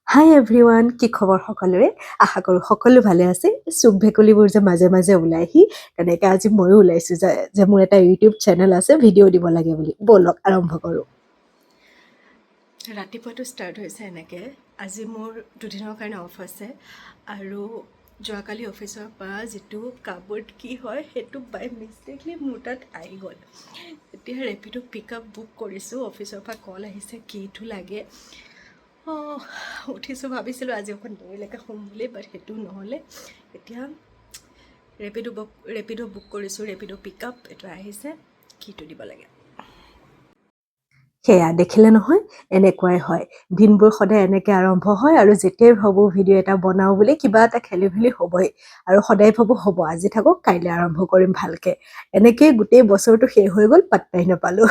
হাই everyone, কি খবৰ সকলোৰে? আশা কৰোঁ সকলো ভালে আছে। চুক ভেকুলিবোৰ যে মাজে মাজে ওলাইহি, তেনেকৈ আজি ময়ো ওলাইছোঁ যে মোৰ এটা ইউটিউব চেনেল আছে, ভিডিঅ' দিব লাগে বুলি। ব'লক আৰম্ভ কৰোঁ। ৰাতিপুৱাটো ষ্টাৰ্ট হৈছে এনেকৈ। আজি মোৰ দুদিনৰ কাৰণে অফ আছে আৰু যোৱাকালি অফিচৰ পৰা যিটো কাপোৰ্ড কি হয় সেইটো বাই মিষ্টেকলি মোৰ তাত আহি গ'ল। এতিয়া ৰেপিডো পিক আপ বুক কৰিছোঁ, অফিচৰ পৰা কল আহিছে কিটো লাগে। উঠিছোঁ, ভাবিছিলোঁ আজি অকণ দেৰিলৈকে শুম বুলি, বাট সেইটো নহ'লে। এতিয়া ৰেপিডো বুক কৰিছোঁ, ৰেপিডো পিক আপ এইটো আহিছে, কিটো দিব লাগে। সেয়া দেখিলে নহয়, এনেকুৱাই হয়। দিনবোৰ সদায় এনেকৈ আৰম্ভ হয় আৰু যেতিয়াই ভাবোঁ ভিডিঅ' এটা বনাওঁ বুলি কিবা এটা খেলি মেলি হ'বই। আৰু সদায় ভাবোঁ হ'ব আজি থাকক, কাইলৈ আৰম্ভ কৰিম ভালকৈ। এনেকৈয়ে গোটেই বছৰটো শেষ হৈ গ'ল, পাত্তাই নাপালোঁ।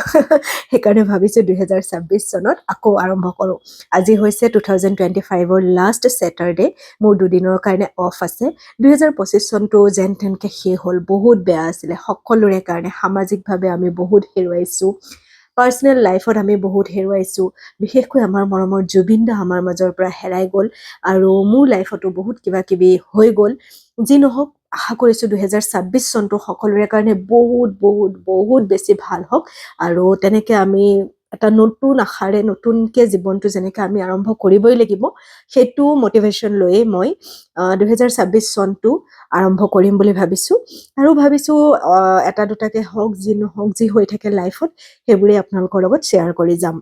সেইকাৰণে ভাবিছোঁ 2026 চনত আকৌ আৰম্ভ কৰোঁ। আজি হৈছে 2025ৰ লাষ্ট ছেটাৰডে, মোৰ দুদিনৰ কাৰণে অফ আছে। 2025 চনটো যেন তেনকৈ শেষ হ'ল, বহুত বেয়া আছিলে সকলোৰে কাৰণে। সামাজিকভাৱে আমি বহুত হেৰুৱাইছোঁ, পাৰ্চনেল লাইফত আমি বহুত হেৰুৱাইছোঁ। বিশেষকৈ আমাৰ মৰমৰ জুবিন দা আমাৰ মাজৰ পৰা হেৰাই গ'ল আৰু মোৰ লাইফতো বহুত কিবা কিবি হৈ গ'ল। যি নহওক, আশা কৰিছোঁ 2026 চনটো সকলোৰে কাৰণে বহুত বহুত বহুত বেছি ভাল হওক আৰু তেনেকৈ আমি এটা নতুন আশাৰে নতুনকৈ জীৱনটো যেনেকৈ আমি আৰম্ভ কৰিবই লাগিব, সেইটো মটিভেশ্যন লৈয়ে মই 2026 চনটো আৰম্ভ কৰিম বুলি ভাবিছোঁ। আৰু ভাবিছোঁ এটা দুটাকৈ হওক, যি নহওক, যি হৈ থাকে লাইফত সেইবোৰে আপোনালোকৰ লগত শ্বেয়াৰ কৰি যাম।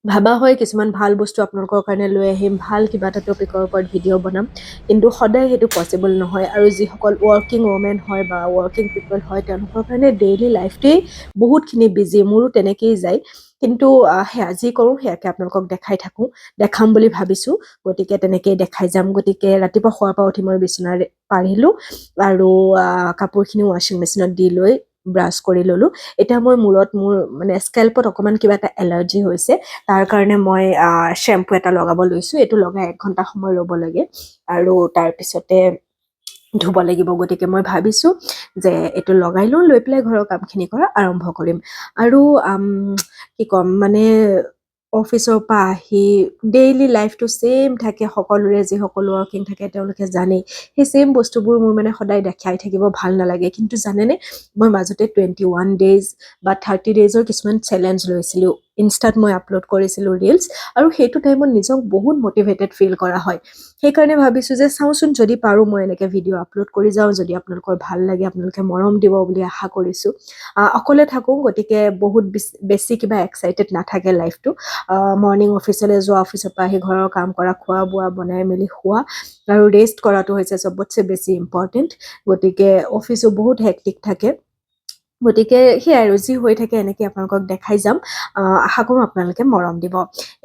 ভাবা হয় কিছুমান ভাল বস্তু আপোনালোকৰ কাৰণে লৈ আহিম, ভাল কিবা এটা টপিকৰ ওপৰত ভিডিঅ' বনাম, কিন্তু সদায় সেইটো পচিবল নহয়। আৰু যিসকল ৱৰ্কিং ওমেন হয় বা ৱৰ্কিং পিপল হয়, তেওঁলোকৰ কাৰণে ডেইলি লাইফটোৱেই বহুতখিনি বিজি, মোৰো তেনেকেই যায়। কিন্তু সেয়া যি কৰোঁ সেয়াকে আপোনালোকক দেখাম বুলি ভাবিছোঁ। গতিকে তেনেকেই দেখাই যাম। গতিকে ৰাতিপুৱা শোৱাৰ পৰা উঠি মই বিচনাত পাৰিলোঁ আৰু কাপোৰখিনি ৱাশ্বিং মেচিনত দি লৈ ব্ৰাছ কৰি ল'লোঁ। এতিয়া মোৰ মানে স্কেল্পত অকণমান কিবা এটা এলাৰ্জি হৈছে, তাৰ কাৰণে মই শ্বেম্পু এটা লগাব লৈছোঁ। এইটো লগাই 1 ঘণ্টা সময় ৰ'ব লাগে আৰু তাৰপিছতে ধুব লাগিব। গতিকে মই ভাবিছোঁ যে এইটো লগাই লওঁ, লৈ পেলাই ঘৰৰ কামখিনি কৰা আৰম্ভ কৰিম। আৰু কি ক'ম, মানে অফিচৰ পৰা আহি ডেইলি লাইফটো ছেইম থাকে সকলোৰে, যিসকল ৱৰ্কিং থাকে তেওঁলোকে জানেই। সেই ছেইম বস্তুবোৰ মোৰ মানে সদায় দেখাই থাকিব ভাল নালাগে। কিন্তু জানেনে, মই মাজতে 21 ডেইজ বা 30 ডেইজৰ কিছুমান চেলেঞ্জ লৈছিলোঁ। ইনষ্টাত মই আপলোড কৰিছিলোঁ ৰিলছ, আৰু সেইটো টাইমত নিজক বহুত মটিভেটেড ফিল কৰা হয়। সেইকাৰণে ভাবিছোঁ যে চাওঁচোন যদি পাৰোঁ মই এনেকৈ ভিডিঅ' আপলোড কৰি যাওঁ, যদি আপোনালোকৰ ভাল লাগে, আপোনালোকে মৰম দিব বুলি আশা কৰিছোঁ। অকলে থাকোঁ, গতিকে বহুত বেছি কিবা এক্সাইটেড নাথাকে লাইফটো। মৰ্ণিং অফিচলৈ যোৱা, অফিচৰ পৰা আহি ঘৰৰ কাম কৰা, খোৱা বোৱা, বনাই মেলি খোৱা আৰু ৰেষ্ট কৰাটো হৈছে চবতছে বেছি ইম্পৰ্টেণ্ট। গতিকে অফিচো বহুত হেক্টিক থাকে। গতিকে সেয়াই আৰু যি হৈ থাকে এনেকৈ আপোনালোকক দেখাই যাম। আশা কৰোঁ আপোনালোকে মৰম দিব।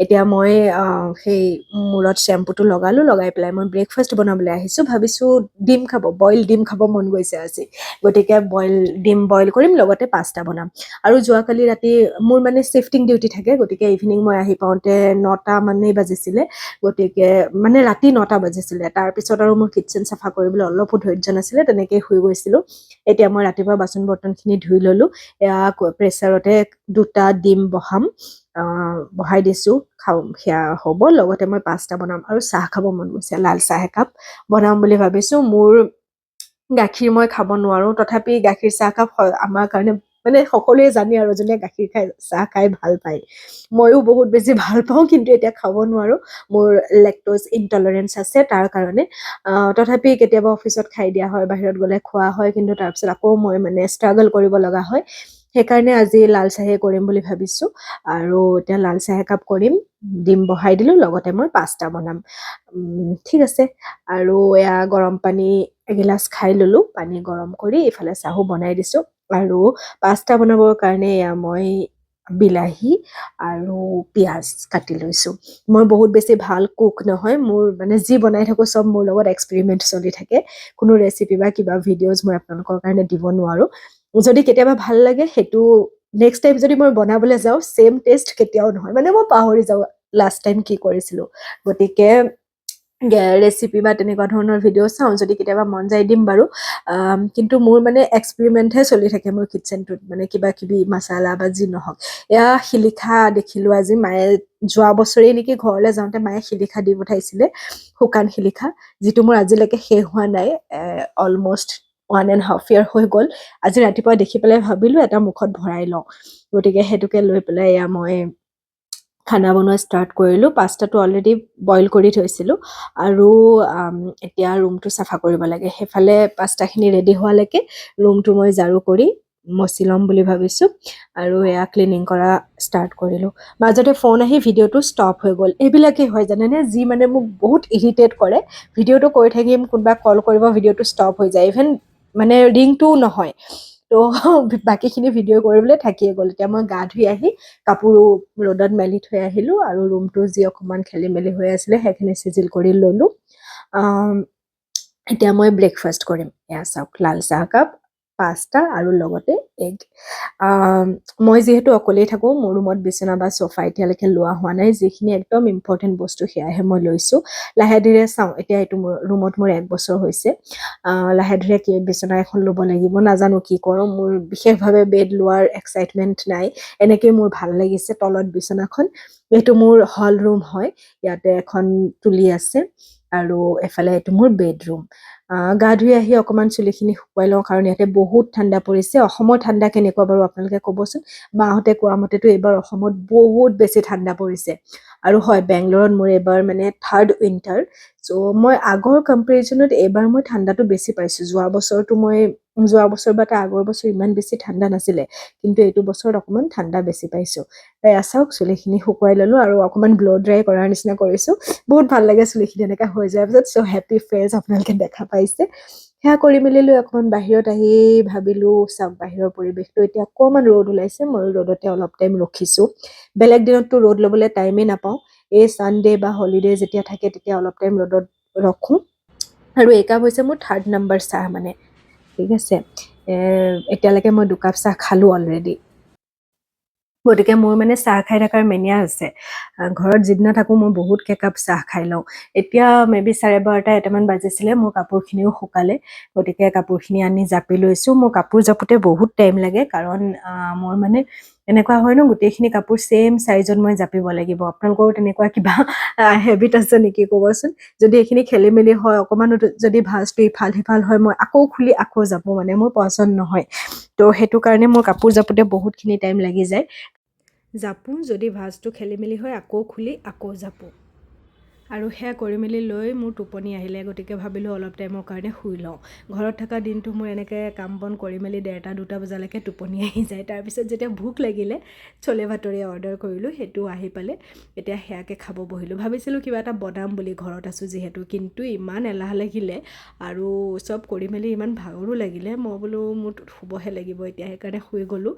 এতিয়া মই সেই মূৰত শ্বেম্পুটো লগাই পেলাই মই ব্ৰেকফাষ্ট বনাবলৈ আহিছোঁ। ভাবিছোঁ বইল ডিম খাব মন গৈছে আজি। গতিকে ডিম বইল কৰিম, লগতে পাস্তা বনাম। আৰু যোৱাকালি ৰাতি মোৰ মানে শিফটিং ডিউটি থাকে, গতিকে ইভিনিং মই আহি পাওঁতে 9টা মানেই বাজিছিলে। গতিকে মানে ৰাতি 9টা বাজিছিলে। তাৰপিছত আৰু মোৰ কিটচেন চাফা কৰিবলৈ অলপো ধৈৰ্য নাছিলে, তেনেকেই শুই গৈছিলোঁ। এতিয়া মই ৰাতিপুৱা বাচন বৰ্তনখিনি ধুই ল'লোঁ। এয়া প্ৰেছাৰতে 2টা ডিম বহাই দিছোঁ, সেয়া হ'ব। লগতে মই পাস্তা বনাম আৰু চাহ খাব মন গৈছে, লাল চাহ একাপ বনাম বুলি ভাবিছোঁ। মোৰ গাখীৰ মই খাব নোৱাৰোঁ, তথাপি গাখীৰ চাহকাপ আমাৰ কাৰণে মানে সকলোৱে জানে আৰু যোনে গাখীৰ চাহ খাই ভাল পায়। ময়ো বহুত বেছি ভাল পাওঁ, কিন্তু এতিয়া খাব নোৱাৰোঁ। মোৰ লেক্ট'জ ইনটলাৰেঞ্চ আছে, তাৰ কাৰণে। তথাপি কেতিয়াবা অফিচত খাই দিয়া হয়, বাহিৰত গ'লে খোৱা হয়, কিন্তু তাৰপিছত আকৌ মই মানে ষ্ট্ৰাগল কৰিব লগা হয়। সেইকাৰণে আজি লাল চাহেই কৰিম বুলি ভাবিছোঁ। আৰু এতিয়া লাল চাহ একাপ কৰিম, ডিম বহাই দিলোঁ, লগতে মই পাস্তা বনাম। ঠিক আছে। আৰু এয়া গৰম পানী এগিলাচ খাই ল'লোঁ, পানী গৰম কৰি ইফালে চাহো বনাই দিছোঁ। আৰু পাস্তা বনাবৰ কাৰণে এয়া মই বিলাহী আৰু পিঁয়াজ কাটি লৈছোঁ। মই বহুত বেছি ভাল কুক নহয়, মোৰ মানে যি বনাই থাকোঁ চব মোৰ লগত এক্সপেৰিমেণ্ট চলি থাকে। কোনো ৰেচিপি বা কিবা ভিডিঅ'জ মই আপোনালোকৰ কাৰণে দিব নোৱাৰোঁ। যদি কেতিয়াবা ভাল লাগে, সেইটো নেক্সট টাইম যদি মই বনাবলৈ যাওঁ, ছেইম টেষ্ট কেতিয়াও নহয়, মানে মই পাহৰি যাওঁ লাষ্ট টাইম কি কৰিছিলোঁ। গতিকে ৰেচিপি বা তেনেকুৱা ধৰণৰ ভিডিঅ' চাওঁ, যদি কেতিয়াবা মন যায় দিম বাৰু। কিন্তু মোৰ মানে এক্সপেৰিমেণ্টহে চলি থাকে মোৰ কিটচেনটোত, মানে কিবা কিবি মাছালা বা যি নহওক। এয়া শিলিখা দেখিলোঁ আজি, মায়ে যোৱা বছৰেই নেকি ঘৰলৈ যাওঁতে মায়ে শিলিখা দি পঠাইছিলে, শুকান শিলিখা, যিটো মোৰ আজিলৈকে শেষ হোৱা নাই। অলমষ্ট 1.5 year হৈ গ'ল। আজি ৰাতিপুৱা দেখি পেলাই ভাবিলোঁ এটা মুখত ভৰাই লওঁ, গতিকে সেইটোকে লৈ পেলাই এয়া মই খানা বনোৱা ষ্টাৰ্ট কৰিলোঁ। পাস্তাটো অলৰেডি বইল কৰি থৈছিলোঁ, আৰু এতিয়া ৰুমটো চাফা কৰিব লাগে। সেইফালে পাস্তাখিনি ৰেডি হোৱালৈকে ৰুমটো মই ঝাৰু কৰি মচি ল'ম বুলি ভাবিছোঁ, আৰু এয়া ক্লিনিং কৰা ষ্টাৰ্ট কৰিলোঁ। মাজতে ফোন আহি ভিডিঅ'টো ষ্টপ হৈ গ'ল। এইবিলাকেই হয় জানেনে, যি মানে মোক বহুত ইৰিটেট কৰে। ভিডিঅ'টো কৰি থাকিম, কোনোবা কল কৰিব, ভিডিঅ'টো ষ্টপ হৈ যায়, ইভেন মানে ৰিংটোও নহয়। তো বাকীখিনি ভিডিঅ' কৰিবলৈ থাকিয়ে গ'ল। এতিয়া মই গা ধুই আহি কাপোৰ ৰ'দত মেলি থৈ আহিলোঁ, আৰু ৰুমটো যি অকণমান খেলি মেলি হৈ আছিলে সেইখিনি চিজিল কৰি ল'লোঁ। এতিয়া মই ব্ৰেকফাষ্ট কৰিম। এয়া চাওক, লাল চাহ একাপ, পাস্তা আৰু লগতে এগ। মই যিহেতু অকলেই থাকোঁ, মোৰ ৰুমত বিচনা বা চোফা এতিয়ালৈকে লোৱা হোৱা নাই। যিখিনি একদম ইম্পৰ্টেণ্ট বস্তু সেয়াহে মই লৈছোঁ। লাহে ধীৰে চাওঁ, এতিয়া এইটো মোৰ ৰুমত মোৰ 1 বছৰ হৈছে। লাহে ধীৰে কি বিচনা এখন ল'ব লাগিব, নাজানো কি কৰোঁ। মোৰ বিশেষভাৱে বেড লোৱাৰ এক্সাইটমেণ্ট নাই, এনেকেই মোৰ ভাল লাগিছে তলত বিচনাখন। এইটো মোৰ হল ৰুম হয়, ইয়াতে এখন তুলি আছে, আৰু এফালে এইটো মোৰ বেডৰুম। গা ধুই আহি অকণমান চুলিখিনি শুকুৱাই লওঁ, কাৰণ ইয়াতে বহুত ঠাণ্ডা পৰিছে। অসমৰ ঠাণ্ডা কেনেকুৱা বাৰু আপোনালোকে ক'বচোন। মাহঁতে কোৱা মতেতো এইবাৰ অসমত বহুত বেছি ঠাণ্ডা পৰিছে। আৰু হয়, বেংগলৰত মোৰ এইবাৰ মানে 3rd উইণ্টাৰ। চ' মই আগৰ কম্পেৰিজনত এইবাৰ মই ঠাণ্ডাটো বেছি পাইছোঁ। যোৱা বছৰ বা তাৰ আগৰ বছৰ ইমান বেছি ঠাণ্ডা নাছিলে, কিন্তু এইটো বছৰত অকণমান ঠাণ্ডা বেছি পাইছোঁ। এয়া চাওক, চুলিখিনি শুকুৱাই ল'লোঁ, আৰু অকণমান ব্ল' ড্ৰাই কৰাৰ নিচিনা কৰিছোঁ। বহুত ভাল লাগে চুলিখিনি এনেকৈ হৈ যোৱাৰ পিছত। চ' হেপী ফেচ আপোনালোকে দেখা পাইছে। সেয়া কৰি মেলি লৈ অকণমান বাহিৰত আহি ভাবিলোঁ, চাওক বাহিৰৰ পৰিৱেশটো, এতিয়া অকণমান ৰ'দ ওলাইছে, মই ৰ'দতে অলপ টাইম ৰখিছোঁ। বেলেগ দিনততো ৰ'দ ল'বলৈ টাইমেই নাপাওঁ। এই ছানডে বা হলিডে যেতিয়া থাকে, তেতিয়া অলপ টাইম ৰ'দত ৰখোঁ। আৰু একাপ হৈছে মোৰ 3rd নম্বৰ চাহ, মানে ঠিক আছে। এতিয়ালৈকে মই 2 কাপ চাহ খালোঁ অলৰেডি। গতিকে মোৰ মানে চাহ খাই থকাৰ মেনিয়া আছে। ঘৰত যিদিনা থাকোঁ মই বহুত কেইকাপ চাহ খাই লওঁ। এতিয়া মেবি 12:30 এটামান বাজিছিলে, মোৰ কাপোৰখিনিও শুকালে। গতিকে কাপোৰখিনি আনি জাপি লৈছোঁ। মোৰ কাপোৰ জাপোতে বহুত টাইম লাগে, কাৰণ মোৰ মানে এনেকুৱা হয় ন, গোটেইখিনি কাপোৰ ছেইম চাইজত মই জাপিব লাগিব। আপোনালোকৰো তেনেকুৱা কিবা হেবিট আছে নেকি ক'বচোন। যদি এইখিনি খেলি মেলি হয়, অকণমানো যদি ভাঁজটো ইফাল সিফাল হয়, মই আকৌ খুলি আকৌ জাপোঁ, মানে মোৰ পচন্দ নহয়। তো সেইটো কাৰণে মোৰ কাপোৰ জাপোতে বহুতখিনি টাইম লাগি যায়। জাপোঁ, যদি ভাঁজটো খেলি মেলি হয় আকৌ খুলি আকৌ জাপোঁ। আৰু সেয়া কৰি মেলি লৈ মোৰ টোপনি আহিলে, গতিকে ভাবিলোঁ অলপ টাইমৰ কাৰণে শুই লওঁ। ঘৰত থকা দিনটো মোৰ এনেকৈ কাম বন কৰি মেলি 1:30-2টা বজালৈকে টোপনি আহি যায়। তাৰপিছত যেতিয়া ভোক লাগিলে, চলে ভাতৰে অৰ্ডাৰ কৰিলোঁ, সেইটো আহি পালে। এতিয়া সেয়াকে খাব বহিলোঁ। ভাবিছিলোঁ কিবা এটা বনাম বুলি, ঘৰত আছোঁ যিহেতু, কিন্তু ইমান এলাহ লাগিলে, আৰু চব কৰি মেলি ইমান ভাগৰো লাগিলে, মই বোলো মোৰ শুবহে লাগিব এতিয়া, সেইকাৰণে শুই গ'লোঁ।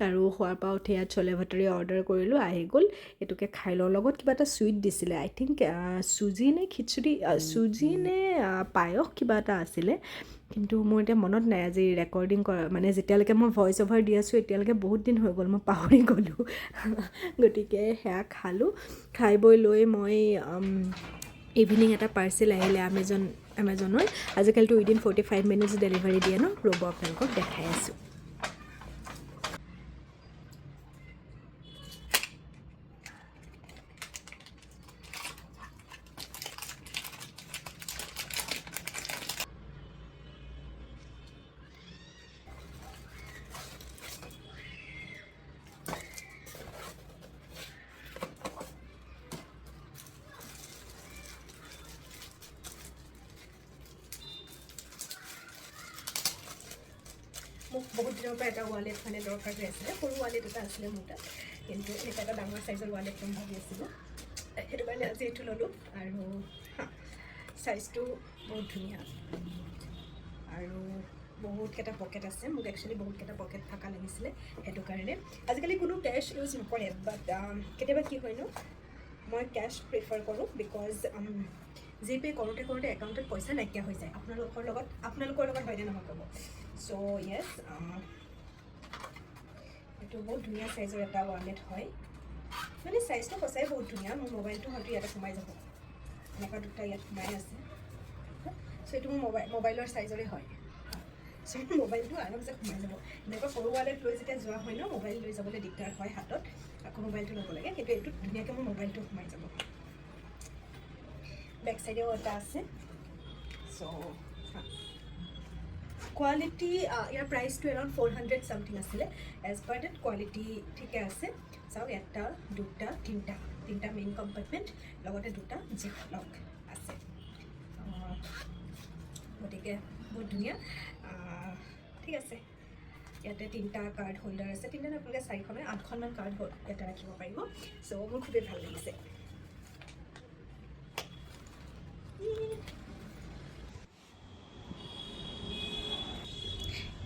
আৰু শোৱাৰ পৰা উঠি ইয়াত চলে ভাতৰে অৰ্ডাৰ কৰিলোঁ, আহি গ'ল। এইটোকে খাই লওঁ। লগত কিবা এটা চুইট দিছিলে, আই থিংক চুজি নে খিচুৰি, চুজি নে পায়স কিবা এটা আছিলে, কিন্তু মোৰ এতিয়া মনত নাই। আজি ৰেকৰ্ডিং কৰা, মানে যেতিয়ালৈকে মই ভইচ অভাৰ দি আছোঁ, এতিয়ালৈকে বহুত দিন হৈ গ'ল, মই পাহৰি গ'লোঁ। গতিকে সেয়া খালোঁ। খাই বৈ লৈ মই ইভিনিং এটা পাৰ্চেল আহিলে এমেজনৰ। আজিকালিতো উইদিন 45 minutes ডেলিভাৰী দিয়ে ন। ৰ'ব আপোনালোকক দেখাই আছোঁ। মোক বহুত দিনৰ পৰা এটা ৱালেট মানে দৰকাৰ হৈ আছিলে। সৰু ৱালেট এটা আছিলে মোৰ তাত, কিন্তু এটা ডাঙৰ চাইজৰ ৱালেট ল'ম ভাবি আছিলোঁ। সেইটো কাৰণে আজি এইটো ল'লোঁ, আৰু চাইজটো বহুত ধুনীয়া, আৰু বহুতকেইটা পকেট আছে। মোক একচুৱেলি বহুতকেইটা পকেট থকা লাগিছিলে, সেইটো কাৰণে। আজিকালি কোনো কেছ ইউজ নকৰে, বাট কেতিয়াবা কি হয় ন, মই কেছ প্ৰিফাৰ কৰোঁ, বিকজ জিপে' কৰোঁতে একাউণ্টত পইচা নাইকিয়া হৈ যায়। আপোনালোকৰ লগত হয়নে নহয় ক'ব। চ' য়েছ, এইটো বহুত ধুনীয়া চাইজৰ এটা ৱালেট হয়, মানে চাইজটো সঁচাই বহুত ধুনীয়া। মোৰ মোবাইলটো হয়তো ইয়াতে সোমাই যাব। এনেকুৱা দুটা ইয়াত সোমাই আছে চ' এইটো মোৰ মোবাইলৰ চাইজৰে হয় চ' মোবাইলটো আৰামছে সোমাই যাব এনেকুৱা সৰু ৱালেট লৈ যেতিয়া যোৱা হয় ন মোবাইল লৈ যাবলৈ দিগদাৰ হয় হাতত আকৌ মোবাইলটো ল'ব লাগে কিন্তু এইটোত ধুনীয়াকৈ মোৰ মোবাইলটো সোমাই যাব বেক চাইডেও এটা আছে চ' কোৱালিটি ইয়াৰ প্ৰাইচটো এৰাউণ্ড 400 ছামথিং আছিলে এজ পাৰ ডেট কোৱালিটি ঠিকে আছে চাওক এটা দুটা তিনিটা মেইন কম্পাৰ্টমেণ্ট লগতে দুটা জিপ লক আছে গতিকে বহুত ধুনীয়া ঠিক আছে ইয়াতে তিনিটা কাৰ্ড হোল্ডাৰ আছে তিনিটা আপোনালোকে 4খন 8খনমান কাৰ্ড ইয়াতে ৰাখিব পাৰিব চ' মোৰ খুবেই ভাল লাগিছে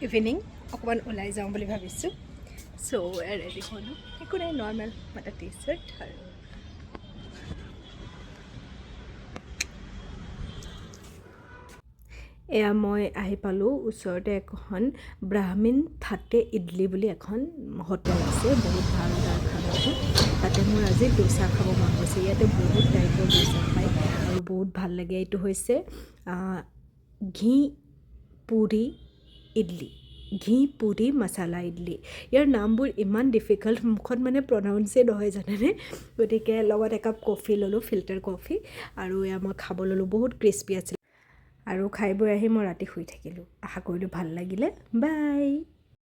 ইভিনিং অকণমান ওলাই যাওঁ বুলি ভাবিছোঁ চ' ৰেডি হ'লোঁ একো নাই নৰ্মেল এটা টি চাৰ্ট আৰু এয়া মই আহি পালোঁ ওচৰতে এখন ব্ৰাহ্মীণ থাটে ইডলি বুলি এখন হোটেল আছে বহুত ভাল তাৰ খানাটো তাতে মোৰ আজি ডোচা খাব মন গৈছে ইয়াতে বহুত টাইপৰ ডোচা পায় আৰু বহুত ভাল লাগে এইটো হৈছে ঘি পুৰি ইডলি ঘি পুৰি মছালা ইডলি ইয়াৰ নামবোৰ ইমান ডিফিকাল্ট মুখত মানে প্ৰনাউন্সেই নহয় জানেনে গতিকে লগত একাপ কফি ল'লোঁ ফিল্টাৰ কফি আৰু এয়া মই খাব ল'লোঁ বহুত ক্ৰিস্পি আছিল আৰু খাই বৈ আহি মই ৰাতি শুই থাকিলোঁ আশা কৰিলোঁ ভাল লাগিলে বাই